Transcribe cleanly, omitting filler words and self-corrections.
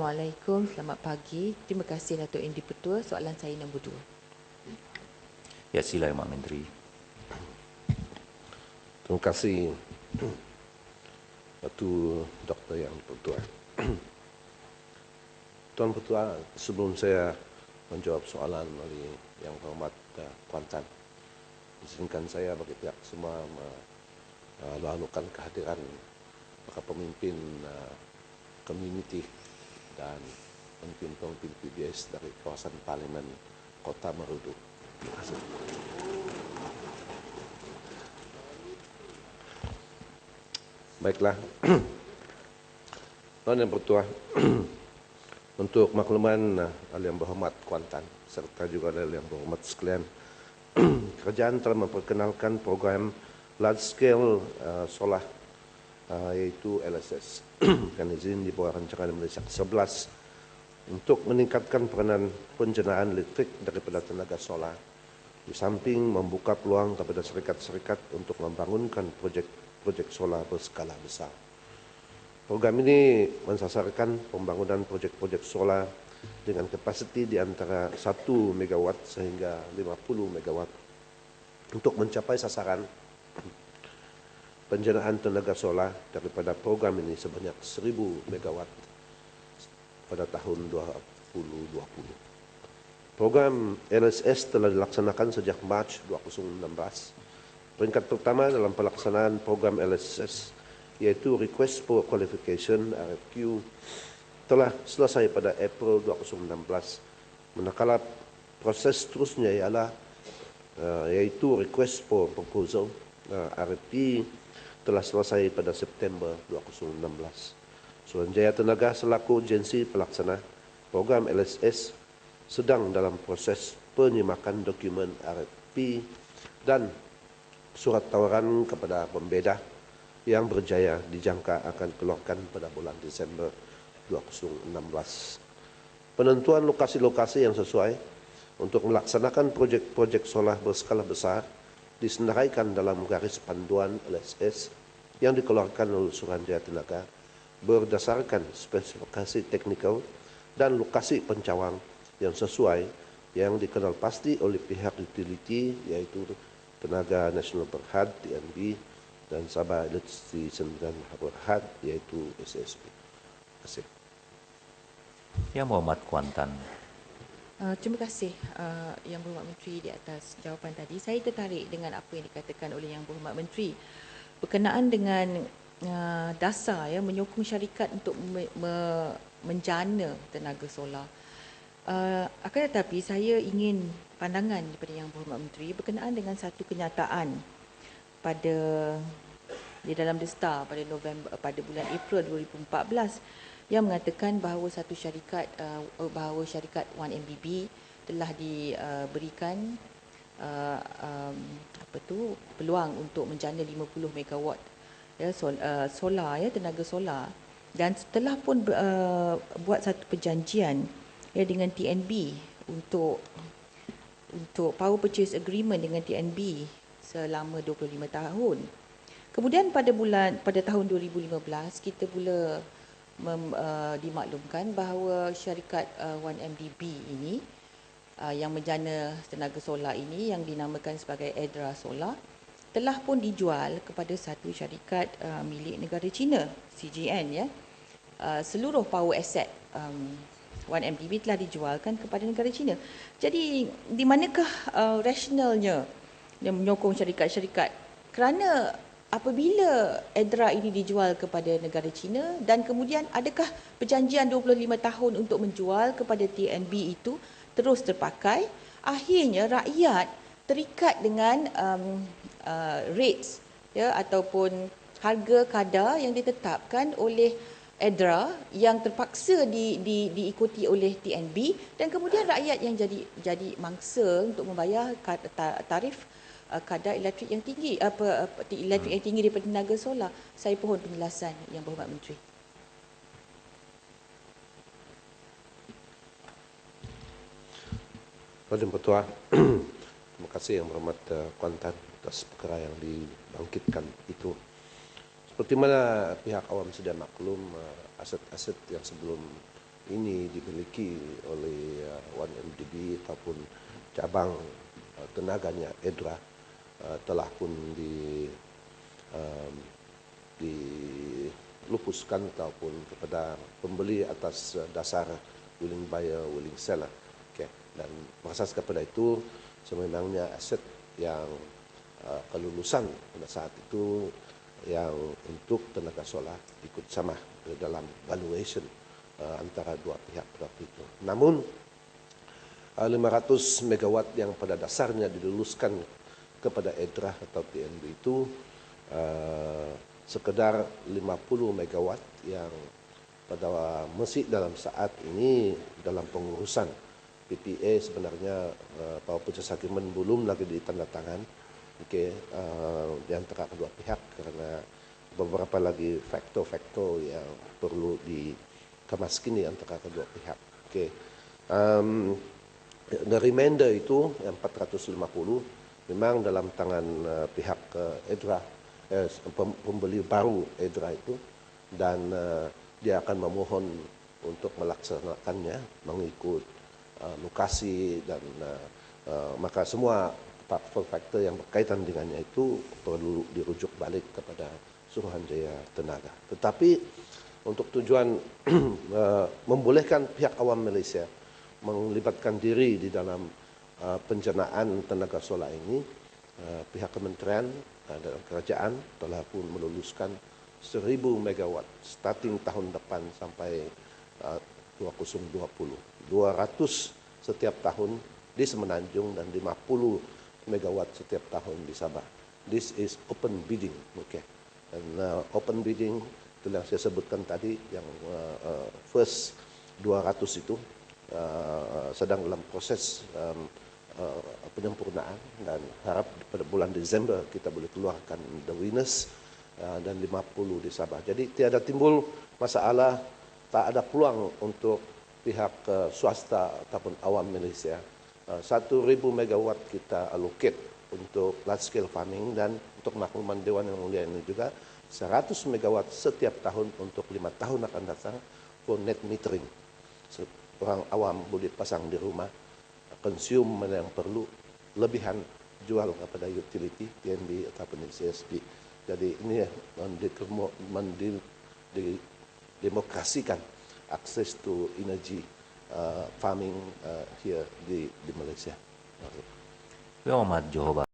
Assalamualaikum, selamat pagi. Terima kasih Datuk Indi Petua. Soalan saya nombor 2. Ya, sila Mak Menteri. Terima kasih Datuk Dr. Yang Petua. Tuan Petua, sebelum saya menjawab soalan oleh Yang Berhormat Kuantan, izinkan saya bagi pihak semua melalukan kehadiran para pemimpin komuniti dan pemimpin-pemimpin PBS dari kawasan Parlimen Kota Marudu. Terima kasih. Baiklah, Tuan Yang Bertuah, untuk makluman Yang Berhormat Kuantan serta juga Yang Berhormat sekalian, kerajaan telah memperkenalkan program large scale solar yaitu LSS dan izin di bawah rancangan Malaysia ke-11 untuk meningkatkan peranan penjenaan listrik daripada tenaga solar, di samping membuka peluang kepada syarikat-syarikat untuk membangunkan projek solar berskala besar. Program ini mensasarkan pembangunan projek-projek solar dengan kapasiti di antara 1 megawatt sehingga 50 megawatt untuk mencapai sasaran penjenaan tenaga solar daripada program ini sebanyak 1000 megawatt pada tahun 2020. Program LSS telah dilaksanakan sejak Mac 2016. Peringkat pertama dalam pelaksanaan program LSS yaitu Request for Qualification RFQ telah selesai pada April 2016. Manakala proses seterusnya ialah yaitu Request for Proposal RFP telah selesai pada September 2016. Suruhanjaya Tenaga selaku agensi pelaksana program LSS sedang dalam proses penyimakan dokumen RFP dan surat tawaran kepada pembeda yang berjaya dijangka akan keluarkan pada bulan Disember 2016. Penentuan lokasi-lokasi yang sesuai untuk melaksanakan projek-projek solar berskala besar disenaraikan dalam garis panduan LSS yang dikeluarkan oleh Suruhanjaya Tenaga berdasarkan spesifikasi teknikal dan lokasi pencawang yang sesuai yang dikenal pasti oleh pihak utility yaitu Tenaga Nasional Berhad TNB dan Sabah Electricity Sdn Berhad yaitu SSB. Terima kasih. Yang Berhormat Kuantan. Terima kasih Yang Berhormat Menteri di atas jawapan tadi. Saya tertarik dengan apa yang dikatakan oleh Yang Berhormat Menteri berkenaan dengan dasar menyokong syarikat untuk menjana tenaga solar. Akan tetapi saya ingin pandangan daripada Yang Berhormat Menteri berkenaan dengan satu kenyataan di dalam The Star pada bulan April 2014 yang mengatakan bahawa syarikat 1MBB telah diberikan peluang untuk menjana 50 megawatt solar tenaga solar, dan setelah pun buat satu perjanjian dengan TNB untuk power purchase agreement dengan TNB selama 25 tahun. Kemudian pada tahun 2015 kita pula dimaklumkan bahawa syarikat 1MDB ini yang menjana tenaga solar ini yang dinamakan sebagai Edra Solar telah pun dijual kepada satu syarikat milik negara China, CGN seluruh power asset 1MDB telah dijualkan kepada negara China. Jadi di manakah rasionalnya yang menyokong syarikat-syarikat? Kerana apabila Edra ini dijual kepada negara China dan kemudian adakah perjanjian 25 tahun untuk menjual kepada TNB itu terus terpakai, akhirnya rakyat terikat dengan rates ataupun harga kadar yang ditetapkan oleh Edra yang terpaksa diikuti oleh TNB, dan kemudian rakyat yang jadi mangsa untuk membayar tarif kadar elektrik yang tinggi elektrik yang tinggi daripada tenaga solar. Saya pohon penjelasan Yang Berhormat Menteri. Tuan Yang Bertuah, terima kasih Yang Berhormat Kuantan atas perkara yang dibangkitkan itu. Seperti mana pihak awam sudah maklum, aset-aset yang sebelum ini dimiliki oleh 1MDB ataupun cabang tenaganya EDRA telah pun dilupuskan ataupun kepada pembeli atas dasar willing buyer, willing seller. Okay. Dan berasas kepada itu, sememangnya aset yang kelulusan pada saat itu yang untuk tenaga solar ikut sama dalam valuation antara dua pihak waktu itu. Namun 500 megawatt yang pada dasarnya diluluskan kepada EDRA atau TNB itu sekedar 50 megawatt yang pada masih dalam saat ini dalam pengurusan PPA sebenarnya Power Purchase Agreement belum lagi ditandatangan di antara kedua pihak karena beberapa lagi faktor-faktor yang perlu dikemaskini antara kedua pihak. The remainder itu yang 450 memang dalam tangan pihak EDRA, pembeli baru EDRA itu, dan dia akan memohon untuk melaksanakannya mengikut lokasi dan maka semua faktor-faktor yang berkaitan dengannya itu perlu dirujuk balik kepada Suruhanjaya Tenaga. Tetapi untuk tujuan membolehkan pihak awam Malaysia melibatkan diri di dalam pencanaan tenaga solar ini, pihak kementerian dan kerajaan telah pun meluluskan 1000 megawatt starting tahun depan sampai 2020. 200 setiap tahun di Semenanjung dan 50 megawatt setiap tahun di Sabah. This is open bidding. Dan open bidding itu yang saya sebutkan tadi, yang first 200 itu sedang dalam proses penyempurnaan dan harap pada bulan Desember kita boleh keluarkan the winners dan 50 di Sabah. Jadi tiada timbul masalah, tak ada peluang untuk pihak swasta ataupun awam Malaysia. 1,000 megawatt kita allocate untuk large scale farming dan untuk makluman Dewan Yang Mulia ini juga 100 megawatt setiap tahun untuk 5 tahun akan datang for net metering. Orang awam boleh pasang di rumah, consume mana yang perlu, lebihan jual kepada utility, TNB ataupun CSP. Jadi ini mendemokrasikan akses to energy farming here di Malaysia. Yang amat Johor